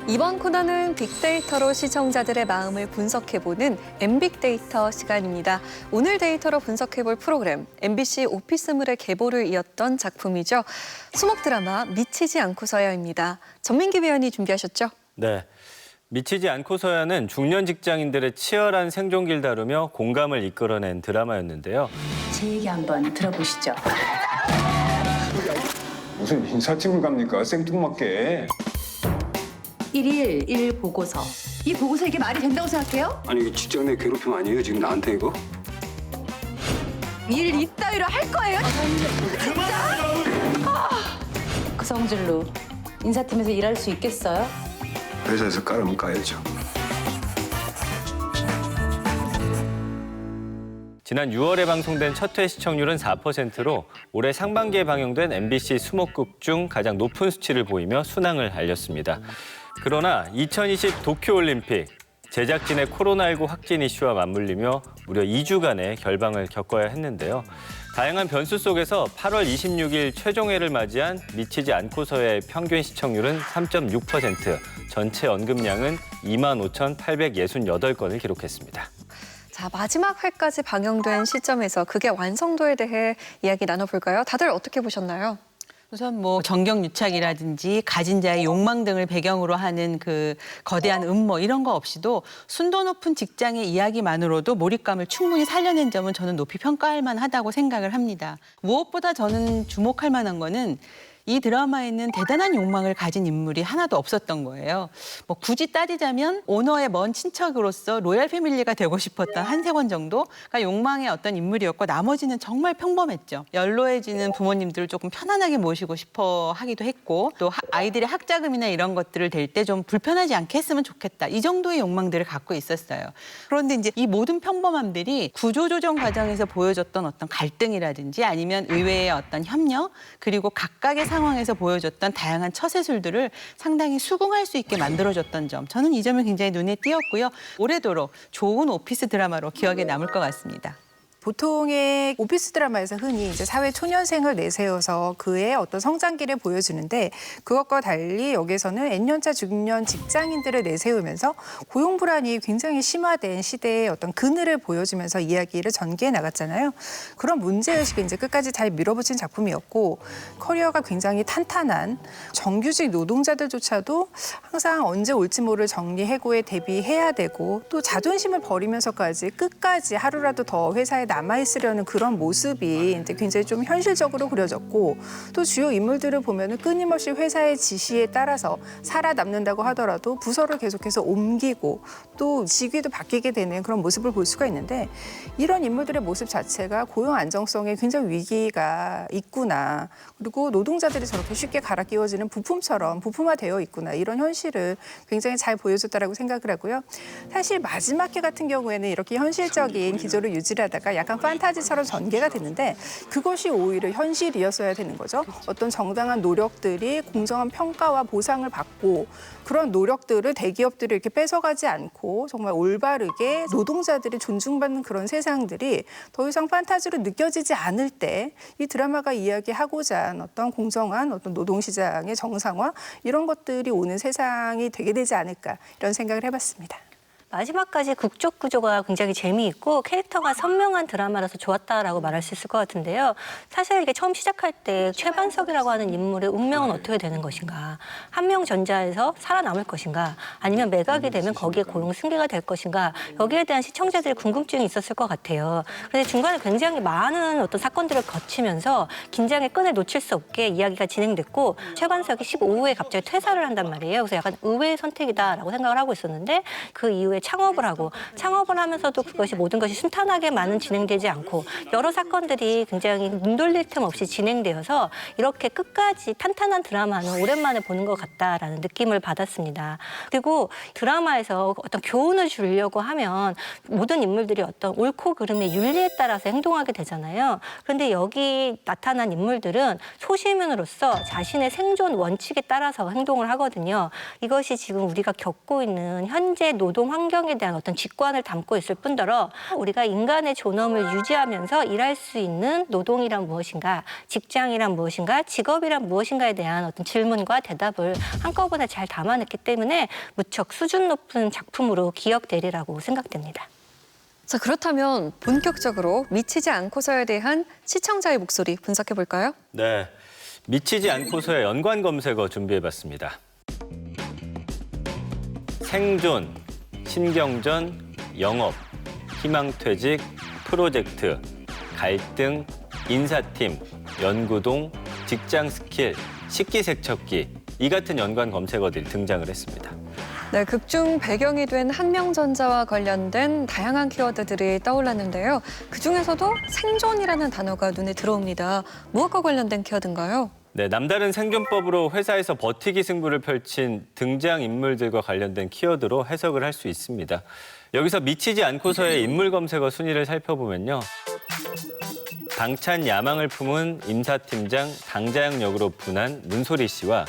이번 코너는 빅데이터로 시청자들의 마음을 분석해보는 엠빅데이터 시간입니다. 오늘 데이터로 분석해볼 프로그램, MBC 오피스물의 계보를 이었던 작품이죠. 수목 드라마 미치지 않고서야입니다. 전민기 위원이 준비하셨죠? 네. 미치지 않고서야는 중년 직장인들의 치열한 생존기를 다루며 공감을 이끌어낸 드라마였는데요. 제 얘기 한번 들어보시죠. 무슨 인사팀을 갑니까? 생뚱맞게. 1일 1 보고서. 이 보고서 이게 말이 된다고 생각해요? 아니 이게 직장 내 괴롭힘 아니에요? 지금 나한테 이거? 일 이따위로 할 거예요? 진짜? 그 성질로 인사팀에서 일할 수 있겠어요? 회사에서 깔으면 까야죠. 지난 6월에 방송된 첫 회 시청률은 4%로 올해 상반기에 방영된 MBC 수목극 중 가장 높은 수치를 보이며 순항을 알렸습니다. 그러나 2020 도쿄올림픽, 제작진의 코로나19 확진 이슈와 맞물리며 무려 2주간의 결방을 겪어야 했는데요. 다양한 변수 속에서 8월 26일 최종회를 맞이한 미치지 않고서의 평균 시청률은 3.6%, 전체 언급량은 25,868건을 기록했습니다. 자, 마지막 회까지 방영된 시점에서 극의 완성도에 대해 이야기 나눠볼까요? 다들 어떻게 보셨나요? 우선 정경유착이라든지 가진 자의 욕망 등을 배경으로 하는 그 거대한 음모 이런 거 없이도 순도 높은 직장의 이야기만으로도 몰입감을 충분히 살려낸 점은 저는 높이 평가할 만하다고 생각을 합니다. 무엇보다 저는 주목할 만한 거는 이 드라마에는 대단한 욕망을 가진 인물이 하나도 없었던 거예요. 굳이 따지자면 오너의 먼 친척으로서 로얄 패밀리가 되고 싶었던 한세권 정도가 욕망의 어떤 인물이었고 나머지는 정말 평범했죠. 연로해지는 부모님들을 조금 편안하게 모시고 싶어 하기도 했고 또 아이들의 학자금이나 이런 것들을 댈 때 좀 불편하지 않게 했으면 좋겠다. 이 정도의 욕망들을 갖고 있었어요. 그런데 이제 이 모든 평범함들이 구조조정 과정에서 보여줬던 어떤 갈등이라든지 아니면 의회의 어떤 협력 그리고 각각의 상황에서 보여줬던 다양한 처세술들을 상당히 수긍할 수 있게 만들어줬던 점. 저는 이 점이 굉장히 눈에 띄었고요. 오래도록 좋은 오피스 드라마로 기억에 남을 것 같습니다. 보통의 오피스 드라마에서 흔히 이제 사회 초년생을 내세워서 그의 어떤 성장기를 보여주는데 그것과 달리 여기서는 N년차 중년 직장인들을 내세우면서 고용 불안이 굉장히 심화된 시대의 어떤 그늘을 보여주면서 이야기를 전개해 나갔잖아요. 그런 문제의식을 이제 끝까지 잘 밀어붙인 작품이었고 커리어가 굉장히 탄탄한 정규직 노동자들조차도 항상 언제 올지 모를 정리해고에 대비해야 되고 또 자존심을 버리면서까지 끝까지 하루라도 더 회사에 남아있으려는 그런 모습이 이제 굉장히 좀 현실적으로 그려졌고 또 주요 인물들을 보면은 끊임없이 회사의 지시에 따라서 살아남는다고 하더라도 부서를 계속해서 옮기고 또 직위도 바뀌게 되는 그런 모습을 볼 수가 있는데 이런 인물들의 모습 자체가 고용 안정성에 굉장히 위기가 있구나. 그리고 노동자들이 저렇게 쉽게 갈아 끼워지는 부품처럼 부품화되어 있구나. 이런 현실을 굉장히 잘 보여줬다라고 생각을 하고요. 사실 마지막 회 같은 경우에는 이렇게 현실적인 기조를 유지하다가 약간 판타지처럼 전개가 됐는데 그것이 오히려 현실이었어야 되는 거죠. 어떤 정당한 노력들이 공정한 평가와 보상을 받고 그런 노력들을 대기업들이 이렇게 뺏어가지 않고 정말 올바르게 노동자들이 존중받는 그런 세상들이 더 이상 판타지로 느껴지지 않을 때 이 드라마가 이야기하고자 하는 어떤 공정한 어떤 노동시장의 정상화 이런 것들이 오는 세상이 되게 되지 않을까 이런 생각을 해봤습니다. 마지막까지 국적 구조가 굉장히 재미있고 캐릭터가 선명한 드라마라서 좋았다라고 말할 수 있을 것 같은데요. 사실 이게 처음 시작할 때 최반석이라고 하는 인물의 운명은 어떻게 되는 것인가. 한명전자에서 살아남을 것인가. 아니면 매각이 되면 거기에 고용 승계가 될 것인가. 여기에 대한 시청자들의 궁금증이 있었을 것 같아요. 그래서 중간에 굉장히 많은 어떤 사건들을 거치면서 긴장의 끈을 놓칠 수 없게 이야기가 진행됐고 최반석이 15후에 갑자기 퇴사를 한단 말이에요. 그래서 약간 의외의 선택이다라고 생각을 하고 있었는데 그 이후에 창업을 하고 창업을 하면서도 그것이 모든 것이 순탄하게만은 진행되지 않고 여러 사건들이 굉장히 눈 돌릴 틈 없이 진행되어서 이렇게 끝까지 탄탄한 드라마는 오랜만에 보는 것 같다라는 느낌을 받았습니다. 그리고 드라마에서 어떤 교훈을 주려고 하면 모든 인물들이 어떤 옳고 그름의 윤리에 따라서 행동하게 되잖아요. 그런데 여기 나타난 인물들은 소시민으로서 자신의 생존 원칙에 따라서 행동을 하거든요. 이것이 지금 우리가 겪고 있는 현재 노동 환경 환경에 대한 어떤 직관을 담고 있을 뿐더러 우리가 인간의 존엄을 유지하면서 일할 수 있는 노동이란 무엇인가, 직장이란 무엇인가, 직업이란 무엇인가에 대한 어떤 질문과 대답을 한꺼번에 잘 담아냈기 때문에 무척 수준 높은 작품으로 기억되리라고 생각됩니다. 자, 그렇다면 본격적으로 미치지 않고서에 대한 시청자의 목소리 분석해 볼까요? 네, 미치지 않고서의 연관 검색어 준비해봤습니다. 생존, 신경전, 영업, 희망퇴직, 프로젝트, 갈등, 인사팀, 연구동, 직장 스킬, 식기세척기 이 같은 연관 검색어들이 등장을 했습니다. 네, 극중 배경이 된 한명전자와 관련된 다양한 키워드들이 떠올랐는데요. 그중에서도 생존이라는 단어가 눈에 들어옵니다. 무엇과 관련된 키워드인가요? 네, 남다른 생존법으로 회사에서 버티기 승부를 펼친 등장인물들과 관련된 키워드로 해석을 할 수 있습니다. 여기서 미치지 않고서의 인물 검색어 순위를 살펴보면요. 당찬 야망을 품은 임사팀장 당자영 역으로 분한 문소리 씨와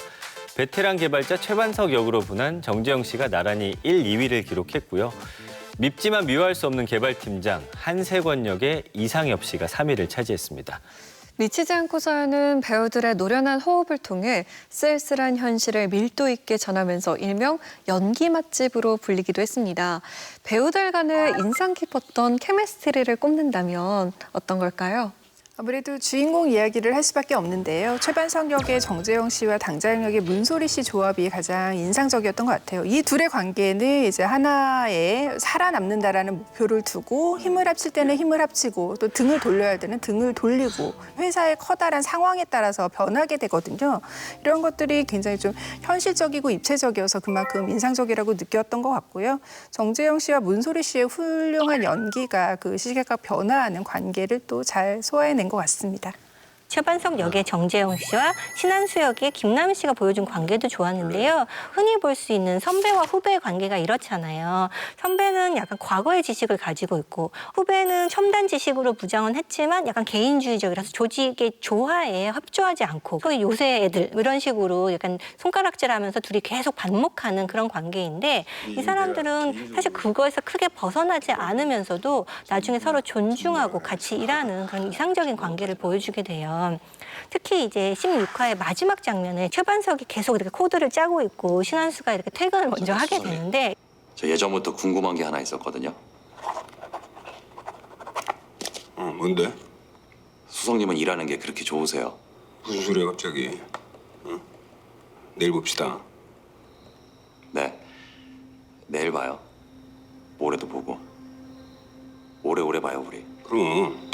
베테랑 개발자 최반석 역으로 분한 정재영 씨가 나란히 1, 2위를 기록했고요. 밉지만 미워할 수 없는 개발팀장 한세권 역의 이상엽 씨가 3위를 차지했습니다. 미치지 않고서는 배우들의 노련한 호흡을 통해 쓸쓸한 현실을 밀도 있게 전하면서 일명 연기 맛집으로 불리기도 했습니다. 배우들 간의 인상 깊었던 케미스트리를 꼽는다면 어떤 걸까요? 아무래도 주인공 이야기를 할 수밖에 없는데요. 최반석 역의 정재영 씨와 당자영 역의 문소리 씨 조합이 가장 인상적이었던 것 같아요. 이 둘의 관계는 이제 하나의 살아남는다라는 목표를 두고 힘을 합칠 때는 힘을 합치고 또 등을 돌려야 할 때는 등을 돌리고 회사의 커다란 상황에 따라서 변하게 되거든요. 이런 것들이 굉장히 좀 현실적이고 입체적이어서 그만큼 인상적이라고 느꼈던 것 같고요. 정재영 씨와 문소리 씨의 훌륭한 연기가 그 시계각 변화하는 관계를 또 잘 소화해낸 것 같습니다. 최반석 역의 정재영 씨와 신한수 역의 김남희 씨가 보여준 관계도 좋았는데요. 흔히 볼 수 있는 선배와 후배의 관계가 이렇잖아요. 선배는 약간 과거의 지식을 가지고 있고 후배는 첨단 지식으로 부장은 했지만 약간 개인주의적이라서 조직의 조화에 협조하지 않고 소위 요새 애들 이런 식으로 약간 손가락질하면서 둘이 계속 반목하는 그런 관계인데 이 사람들은 사실 그거에서 크게 벗어나지 않으면서도 나중에 서로 존중하고 같이 일하는 그런 이상적인 관계를 보여주게 돼요. 특히 이제 16화의 마지막 장면에 최반석이 계속 이렇게 코드를 짜고 있고 신한수가 이렇게 퇴근을 먼저 하게 되는데 저 예전부터 궁금한 게 하나 있었거든요. 뭔데? 수석님은 일하는 게 그렇게 좋으세요? 무슨 소리야 갑자기? 응? 내일 봅시다. 네. 내일 봐요. 모레도 보고. 오래오래 봐요, 우리. 그럼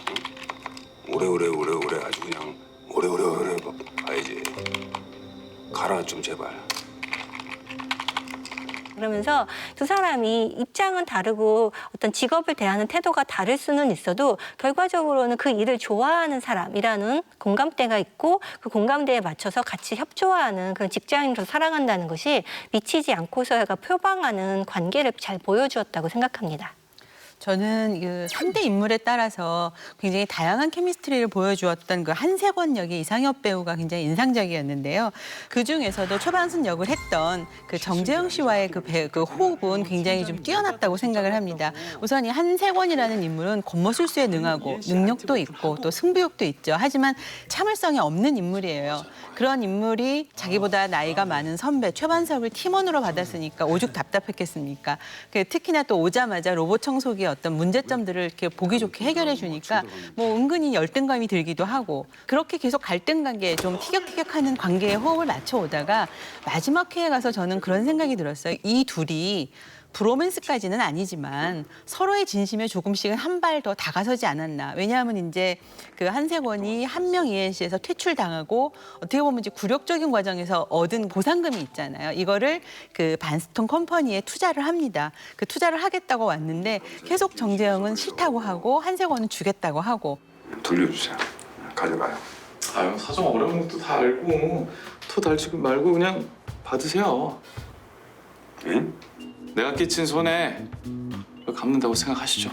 오래오래 아주 그냥 오래오래 봐야지. 가라 좀 제발. 그러면서 두 사람이 입장은 다르고 어떤 직업을 대하는 태도가 다를 수는 있어도 결과적으로는 그 일을 좋아하는 사람이라는 공감대가 있고 그 공감대에 맞춰서 같이 협조하는 그런 직장인으로 살아간다는 것이 미치지 않고서가 표방하는 관계를 잘 보여주었다고 생각합니다. 저는 그 상대 인물에 따라서 굉장히 다양한 케미스트리를 보여주었던 그 한세권 역의 이상엽 배우가 굉장히 인상적이었는데요. 그 중에서도 최반순 역을 했던 그 정재영 씨와의 그 호흡은 굉장히 좀 뛰어났다고 생각을 합니다. 우선 이 한세권이라는 인물은 겉모술수에 능하고 능력도 있고 또 승부욕도 있죠. 하지만 참을성이 없는 인물이에요. 그런 인물이 자기보다 나이가 많은 선배 최반석을 팀원으로 받았으니까 오죽 답답했겠습니까? 특히나 또 오자마자 로봇 청소기 어떤 문제점들을 이렇게 보기 좋게 해결해 주니까 뭐 은근히 열등감이 들기도 하고 그렇게 계속 갈등 관계에 좀 티격태격하는 관계에 호흡을 맞춰 오다가 마지막 회에 가서 저는 그런 생각이 들었어요. 이 둘이 브로맨스까지는 아니지만 서로의 진심에 조금씩은 한 발 더 다가서지 않았나. 왜냐하면 이제 그 한세권이 한명 ENC에서 퇴출당하고 어떻게 보면 이제 굴욕적인 과정에서 얻은 보상금이 있잖아요. 이거를 그 반스톤 컴퍼니에 투자를 합니다. 그 투자를 하겠다고 왔는데 계속 정재영은 싫다고 하고 한세권은 주겠다고 하고. 돌려주세요. 가져가요. 아유, 사정 어려운 것도 다 알고 토 달치고 말고 그냥 받으세요. 응? 내가 끼친 손해 갚는다고 생각하시죠.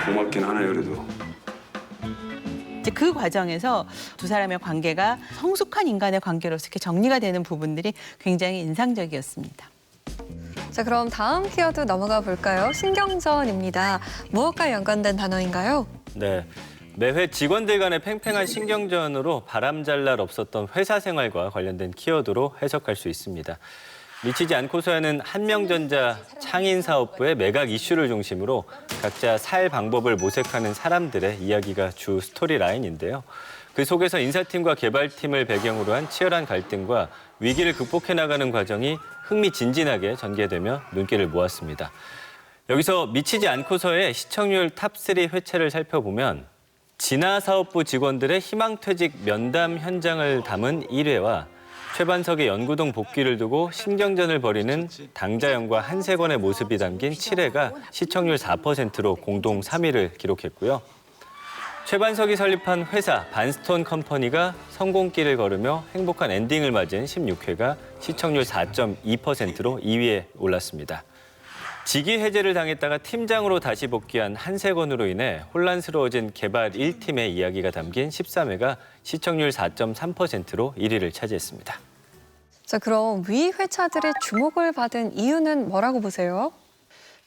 고맙긴 하네요 그래도. 이제 그 과정에서 두 사람의 관계가 성숙한 인간의 관계로서 이렇게 정리가 되는 부분들이 굉장히 인상적이었습니다. 자, 그럼 다음 키워드 넘어가 볼까요? 신경전입니다. 무엇과 연관된 단어인가요? 네. 매회 직원들 간의 팽팽한 신경전으로 바람잘 날 없었던 회사 생활과 관련된 키워드로 해석할 수 있습니다. 미치지 않고서야는 한명전자 창인사업부의 매각 이슈를 중심으로 각자 살 방법을 모색하는 사람들의 이야기가 주 스토리 라인인데요. 그 속에서 인사팀과 개발팀을 배경으로 한 치열한 갈등과 위기를 극복해 나가는 과정이 흥미진진하게 전개되며 눈길을 모았습니다. 여기서 미치지 않고서의 시청률 탑3 회차를 살펴보면 진화사업부 직원들의 희망퇴직 면담 현장을 담은 1회와 최반석의 연구동 복귀를 두고 신경전을 벌이는 당자연과 한세권의 모습이 담긴 7회가 시청률 4%로 공동 3위를 기록했고요. 최반석이 설립한 회사 반스톤 컴퍼니가 성공길을 걸으며 행복한 엔딩을 맞은 16회가 시청률 4.2%로 2위에 올랐습니다. 직위 해제를 당했다가 팀장으로 다시 복귀한 한세권으로 인해 혼란스러워진 개발 1팀의 이야기가 담긴 13회가 시청률 4.3%로 1위를 차지했습니다. 자, 그럼 위 회차들의 주목을 받은 이유는 뭐라고 보세요?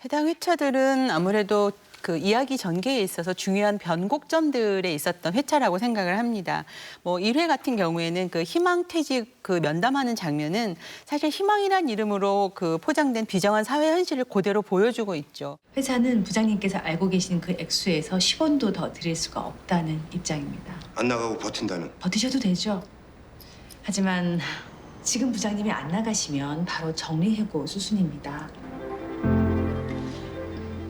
해당 회차들은 아무래도 그 이야기 전개에 있어서 중요한 변곡점들에 있었던 회차라고 생각을 합니다. 뭐 1회 같은 경우에는 그 희망퇴직 그 면담하는 장면은 사실 희망이란 이름으로 그 포장된 비정한 사회 현실을 그대로 보여주고 있죠. 회사는 부장님께서 알고 계신 그 액수에서 10원도 더 드릴 수가 없다는 입장입니다. 안 나가고 버틴다는. 버티셔도 되죠. 하지만 지금 부장님이 안 나가시면 바로 정리해고 수순입니다.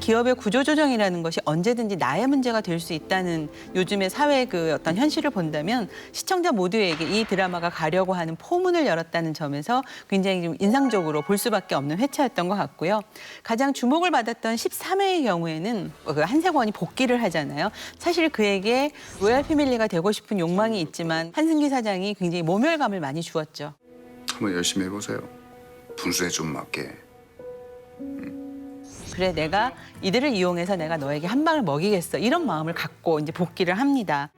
기업의 구조조정이라는 것이 언제든지 나의 문제가 될 수 있다는 요즘의 사회의 그 어떤 현실을 본다면 시청자 모두에게 이 드라마가 가려고 하는 포문을 열었다는 점에서 굉장히 좀 인상적으로 볼 수밖에 없는 회차였던 것 같고요. 가장 주목을 받았던 13회의 경우에는 그 한세권이 복귀를 하잖아요. 사실 그에게 로얄 패밀리가 되고 싶은 욕망이 있지만 한승기 사장이 굉장히 모멸감을 많이 주었죠. 한번 열심히 해보세요. 분수에 좀 맞게. 그래, 내가 이들을 이용해서 내가 너에게 한 방을 먹이겠어. 이런 마음을 갖고 이제 복귀를 합니다.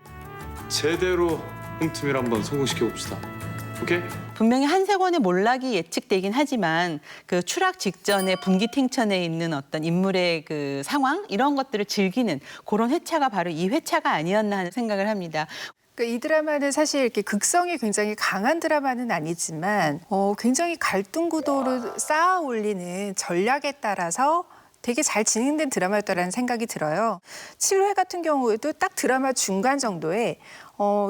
제대로 홈팀을 한번 성공시켜 봅시다. 오케이? 분명히 한세권의 몰락이 예측되긴 하지만 그 추락 직전에 분기탱천에 있는 어떤 인물의 그 상황 이런 것들을 즐기는 그런 회차가 바로 이 회차가 아니었나 하는 생각을 합니다. 그러니까 이 드라마는 사실 이렇게 극성이 굉장히 강한 드라마는 아니지만 굉장히 갈등 구도를 쌓아 올리는 전략에 따라서 되게 잘 진행된 드라마였다라는 생각이 들어요. 7회 같은 경우에도 딱 드라마 중간 정도에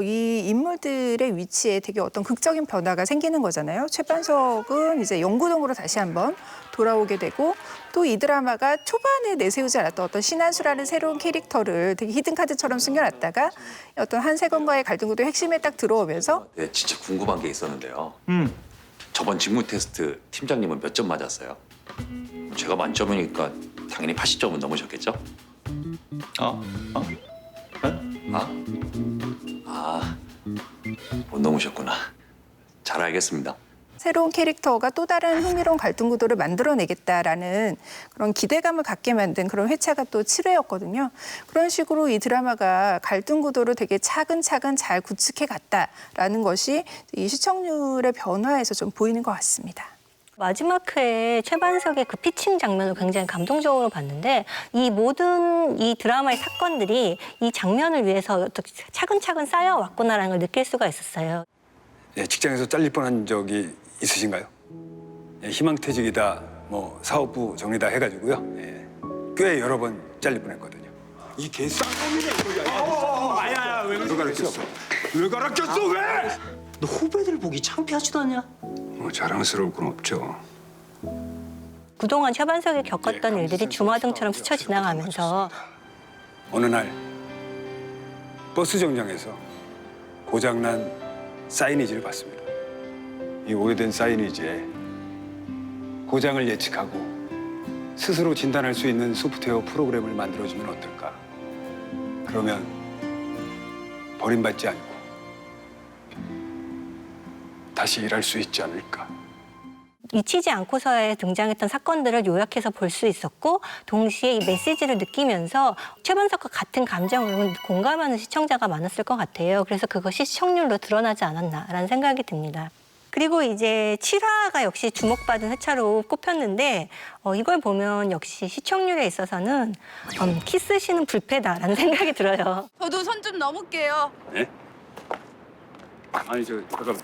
이 인물들의 위치에 되게 어떤 극적인 변화가 생기는 거잖아요. 최반석은 이제 연구동으로 다시 한번 돌아오게 되고 또 이 드라마가 초반에 내세우지 않았던 어떤 신한수라는 새로운 캐릭터를 되게 히든카드처럼 숨겨놨다가 어떤 한세권과의 갈등 구도의 핵심에 딱 들어오면서 네, 진짜 궁금한 게 있었는데요. 저번 직무 테스트 팀장님은 몇 점 맞았어요? 제가 만점이니까 당연히 80점은 넘으셨겠죠? 못 넘으셨구나. 잘 알겠습니다. 새로운 캐릭터가 또 다른 흥미로운 갈등 구도를 만들어내겠다라는 그런 기대감을 갖게 만든 그런 회차가 또 7회였거든요. 그런 식으로 이 드라마가 갈등 구도를 되게 차근차근 잘 구축해 갔다라는 것이 이 시청률의 변화에서 좀 보이는 것 같습니다. 마지막 회에 최반석의 그 피칭 장면을 굉장히 감동적으로 봤는데 이 모든 이 드라마의 사건들이 이 장면을 위해서 어떻게 차근차근 쌓여왔구나라는 걸 느낄 수가 있었어요. 예, 직장에서 잘릴 뻔한 적이 있으신가요? 예, 희망퇴직이다, 뭐 사업부 정리다 해가지고요. 예, 꽤 여러 번 잘릴 뻔했거든요. 이 개쌍놈이네 이거. 아야, 왜 가르쳤어? 왜 가르쳤어? 왜? 너 후배들 보기 창피하지도 않냐? 뭐 자랑스러울 건 없죠. 그동안 최반석이 겪었던 일들이 주마등처럼 스쳐 지나가면서 어느 날 버스 정류장에서 고장난 사이니지를 봤습니다. 이 오래된 사이니지에 고장을 예측하고 스스로 진단할 수 있는 소프트웨어 프로그램을 만들어주면 어떨까? 그러면 버림받지 않고 다시 일할 수 있지 않을까? 잊히지 않고서야 등장했던 사건들을 요약해서 볼 수 있었고 동시에 이 메시지를 느끼면서 최반석과 같은 감정을 공감하는 시청자가 많았을 것 같아요. 그래서 그것이 시청률로 드러나지 않았나라는 생각이 듭니다. 그리고 이제 7화가 역시 주목받은 회차로 꼽혔는데 이걸 보면 역시 시청률에 있어서는 키스신은 불패다라는 생각이 들어요. 저도 선 좀 넘을게요. 예? 아니 저 잠깐.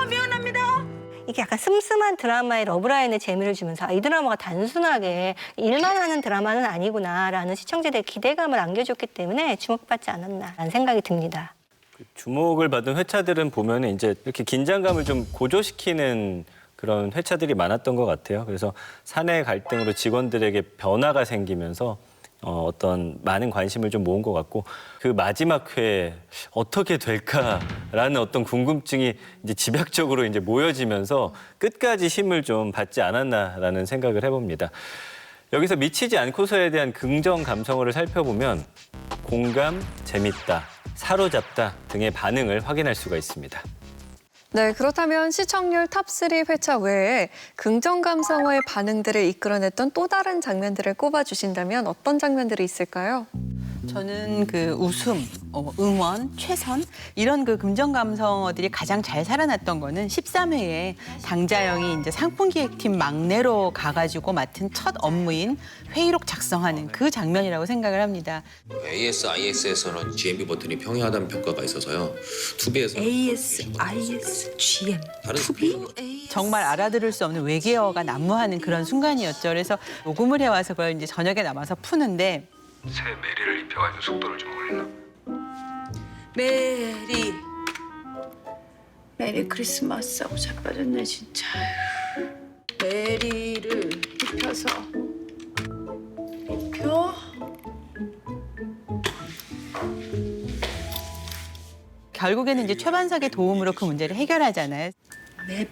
미안합니다. 이게 약간 슴슴한 드라마의 러브라인의 재미를 주면서 이 드라마가 단순하게 일만 하는 드라마는 아니구나라는 시청자들의 기대감을 안겨줬기 때문에 주목받지 않았나라는 생각이 듭니다. 주목을 받은 회차들은 보면 이제 이렇게 긴장감을 좀 고조시키는 그런 회차들이 많았던 것 같아요. 그래서 사내 갈등으로 직원들에게 변화가 생기면서 어떤 많은 관심을 좀 모은 것 같고 그 마지막 회에 어떻게 될까라는 어떤 궁금증이 이제 집약적으로 이제 모여지면서 끝까지 힘을 좀 받지 않았나라는 생각을 해봅니다. 여기서 미치지 않고서에 대한 긍정 감성어를 살펴보면 공감, 재밌다, 사로잡다 등의 반응을 확인할 수가 있습니다. 네, 그렇다면 시청률 탑3 회차 외에 긍정 감성어의 반응들을 이끌어냈던 또 다른 장면들을 꼽아주신다면 어떤 장면들이 있을까요? 저는 그 웃음, 응원, 최선 이런 그 긍정 감성어들이 가장 잘 살아났던 거는 13회에 당자영이 이제 상품기획팀 막내로 가가지고 맡은 첫 업무인 회의록 작성하는 그 장면이라고 생각을 합니다. ASIS에서는 GMB 버튼이 평이하다는 평가가 있어서요. 투비에서 GM. 정말 알아들을 수 없는 외계어가 난무하는 그런 순간이었죠. 그래서 녹음을 해와서 그걸 이제 저녁에 남아서 푸는데 새 메리를 입혀가지고 속도를 좀 올리나? 메리 크리스마스하고 자빠졌네 진짜. 메리를 입혀서 결국에는 이제 최반석의 도움으로 그 문제를 해결하잖아요. 맵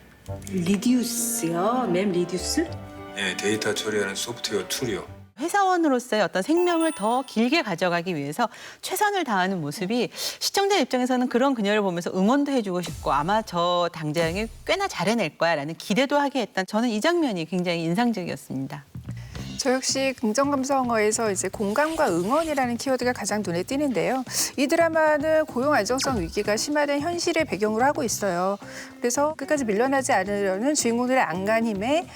리듀스요? 맵 리듀스? 네, 데이터 처리하는 소프트웨어 툴이요. 회사원으로서의 어떤 생명을 더 길게 가져가기 위해서 최선을 다하는 모습이 시청자 입장에서는 그런 그녀를 보면서 응원도 해주고 싶고 아마 저 당자영이 꽤나 잘해낼 거야라는 기대도 하게 했던 저는 이 장면이 굉장히 인상적이었습니다. 저 역시 긍정 감성어에서 이제 공감과 응원이라는 키워드가 가장 눈에 띄는데요. 이 드라마는 고용 안정성 위기가 심화된 현실을 배경으로 하고 있어요. 그래서 끝까지 밀려나지 않으려는 주인공들의 안간힘에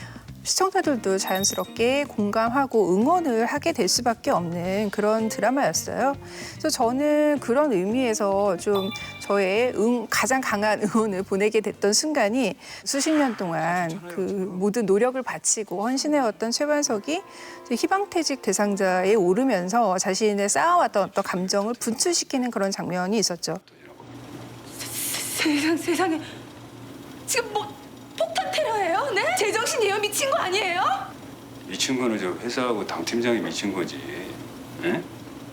시청자들도 자연스럽게 공감하고 응원을 하게 될 수밖에 없는 그런 드라마였어요. 그래서 저는 그런 의미에서 좀 저의 가장 강한 응원을 보내게 됐던 순간이 수십 년 동안 그 모든 노력을 바치고 헌신해왔던 최반석이 희망퇴직 대상자에 오르면서 자신의 쌓아왔던 어떤 감정을 분출시키는 그런 장면이 있었죠. 세상에 지금 뭐 폭탄 테러예요? 네? 제정신이에요? 미친 거 아니에요? 미친 거는 저 회사하고 당 팀장이 미친 거지. 예?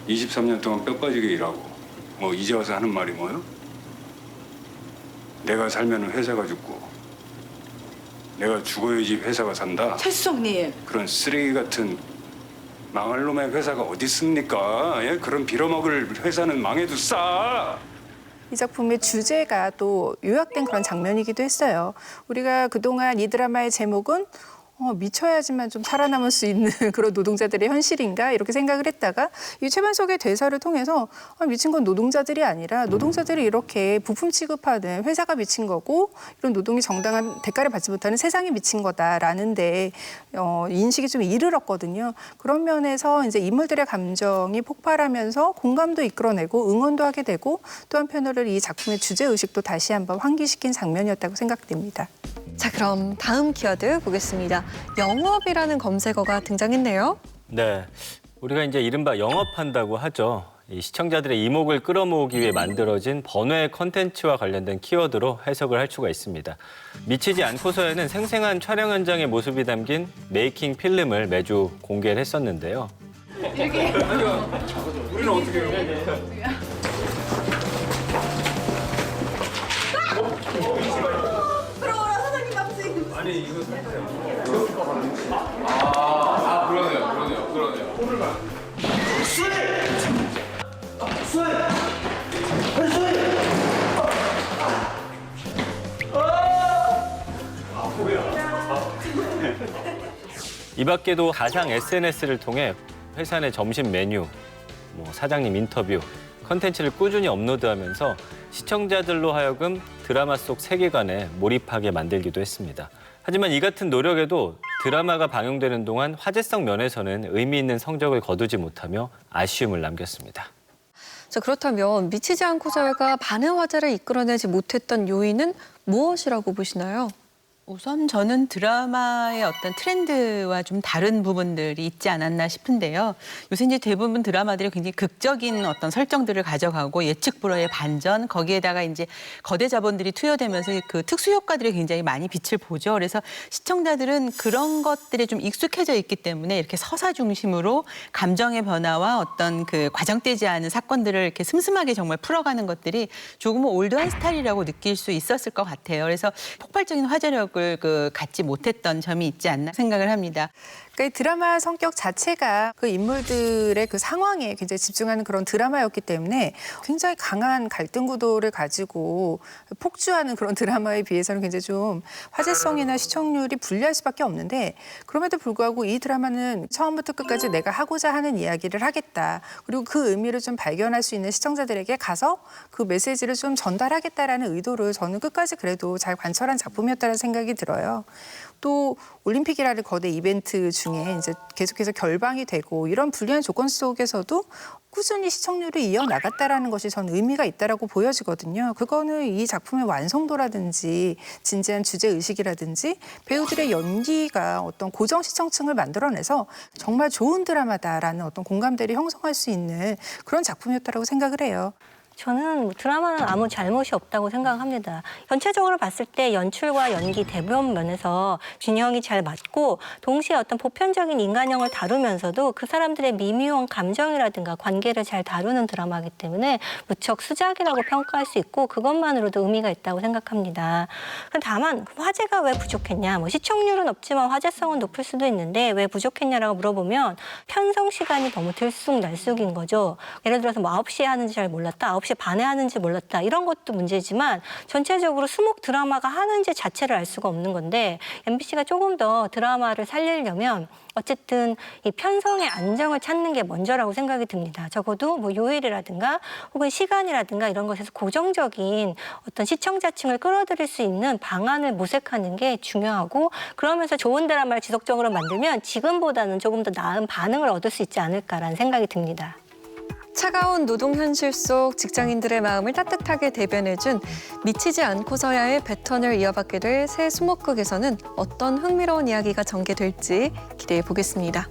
23년 동안 뼈 빠지게 일하고 뭐 이제 와서 하는 말이 뭐요? 내가 살면 회사가 죽고 내가 죽어야지 회사가 산다. 최 수석님. 그런 쓰레기 같은 망할 놈의 회사가 어디 있습니까? 예? 그런 빌어먹을 회사는 망해도 싸. 이 작품의 주제가 또 요약된 그런 장면이기도 했어요. 우리가 그동안 이 드라마의 제목은 미쳐야지만 좀 살아남을 수 있는 그런 노동자들의 현실인가 이렇게 생각을 했다가 이 최반석의 대사를 통해서 미친 건 노동자들이 아니라 노동자들이 이렇게 부품 취급하는 회사가 미친 거고 이런 노동이 정당한 대가를 받지 못하는 세상이 미친 거다라는 데 인식이 좀 이르렀거든요. 그런 면에서 이제 인물들의 감정이 폭발하면서 공감도 이끌어내고 응원도 하게 되고 또 한편으로 이 작품의 주제의식도 다시 한번 환기시킨 장면이었다고 생각됩니다. 자, 그럼 다음 키워드 보겠습니다. 영업이라는 검색어가 등장했네요. 네, 우리가 이제 이른바 영업한다고 하죠. 이 시청자들의 이목을 끌어모으기 위해 만들어진 번외 컨텐츠와 관련된 키워드로 해석을 할 수가 있습니다. 미치지 않고서에는 생생한 촬영 현장의 모습이 담긴 메이킹 필름을 매주 공개를 했었는데요. 우리는 어떻게 해요? 이 밖에도 가상 SNS를 통해 회사 내 점심 메뉴, 사장님 인터뷰, 컨텐츠를 꾸준히 업로드하면서 시청자들로 하여금 드라마 속 세계관에 몰입하게 만들기도 했습니다. 하지만 이 같은 노력에도 드라마가 방영되는 동안 화제성 면에서는 의미 있는 성적을 거두지 못하며 아쉬움을 남겼습니다. 자, 그렇다면 미치지 않고서야가 많은 화제를 이끌어내지 못했던 요인은 무엇이라고 보시나요? 우선 저는 드라마의 어떤 트렌드와 좀 다른 부분들이 있지 않았나 싶은데요. 요새 이제 대부분 드라마들이 굉장히 극적인 어떤 설정들을 가져가고 예측 불허의 반전, 거기에다가 이제 거대 자본들이 투여되면서 그 특수 효과들이 굉장히 많이 빛을 보죠. 그래서 시청자들은 그런 것들에 좀 익숙해져 있기 때문에 이렇게 서사 중심으로 감정의 변화와 어떤 그 과장되지 않은 사건들을 이렇게 슴슴하게 정말 풀어가는 것들이 조금은 올드한 스타일이라고 느낄 수 있었을 것 같아요. 그래서 폭발적인 화제력을 갖지 못했던 점이 있지 않나 생각을 합니다. 그러니까 이 드라마 성격 자체가 그 인물들의 그 상황에 굉장히 집중하는 그런 드라마였기 때문에 굉장히 강한 갈등 구도를 가지고 폭주하는 그런 드라마에 비해서는 굉장히 좀 화제성이나 시청률이 불리할 수밖에 없는데 그럼에도 불구하고 이 드라마는 처음부터 끝까지 내가 하고자 하는 이야기를 하겠다. 그리고 그 의미를 좀 발견할 수 있는 시청자들에게 가서 그 메시지를 좀 전달하겠다라는 의도를 저는 끝까지 그래도 잘 관철한 작품이었다는 생각이 들어요. 또 올림픽이라는 거대 이벤트 중에 이제 계속해서 결방이 되고 이런 불리한 조건 속에서도 꾸준히 시청률을 이어나갔다라는 것이 저는 의미가 있다라고 보여지거든요. 그거는 이 작품의 완성도라든지 진지한 주제의식이라든지 배우들의 연기가 어떤 고정 시청층을 만들어내서 정말 좋은 드라마다라는 어떤 공감대를 형성할 수 있는 그런 작품이었다라고 생각을 해요. 저는 드라마는 아무 잘못이 없다고 생각합니다. 전체적으로 봤을 때 연출과 연기, 대본 면에서 균형이 잘 맞고 동시에 어떤 보편적인 인간형을 다루면서도 그 사람들의 미묘한 감정이라든가 관계를 잘 다루는 드라마이기 때문에 무척 수작이라고 평가할 수 있고 그것만으로도 의미가 있다고 생각합니다. 다만 화제가 왜 부족했냐? 시청률은 없지만 화제성은 높을 수도 있는데 왜 부족했냐라고 물어보면 편성 시간이 너무 들쑥날쑥인 거죠. 예를 들어서 9시에 하는지 잘 몰랐다. 9시 반에 하는지 몰랐다. 이런 것도 문제지만 전체적으로 수목 드라마가 하는지 자체를 알 수가 없는 건데 MBC가 조금 더 드라마를 살리려면 어쨌든 이 편성의 안정을 찾는 게 먼저라고 생각이 듭니다. 적어도 요일이라든가 혹은 시간이라든가 이런 것에서 고정적인 어떤 시청자층을 끌어들일 수 있는 방안을 모색하는 게 중요하고 그러면서 좋은 드라마를 지속적으로 만들면 지금보다는 조금 더 나은 반응을 얻을 수 있지 않을까라는 생각이 듭니다. 차가운 노동 현실 속 직장인들의 마음을 따뜻하게 대변해준 미치지 않고서야의 배턴을 이어받게 될 새 수목극에서는 어떤 흥미로운 이야기가 전개될지 기대해 보겠습니다.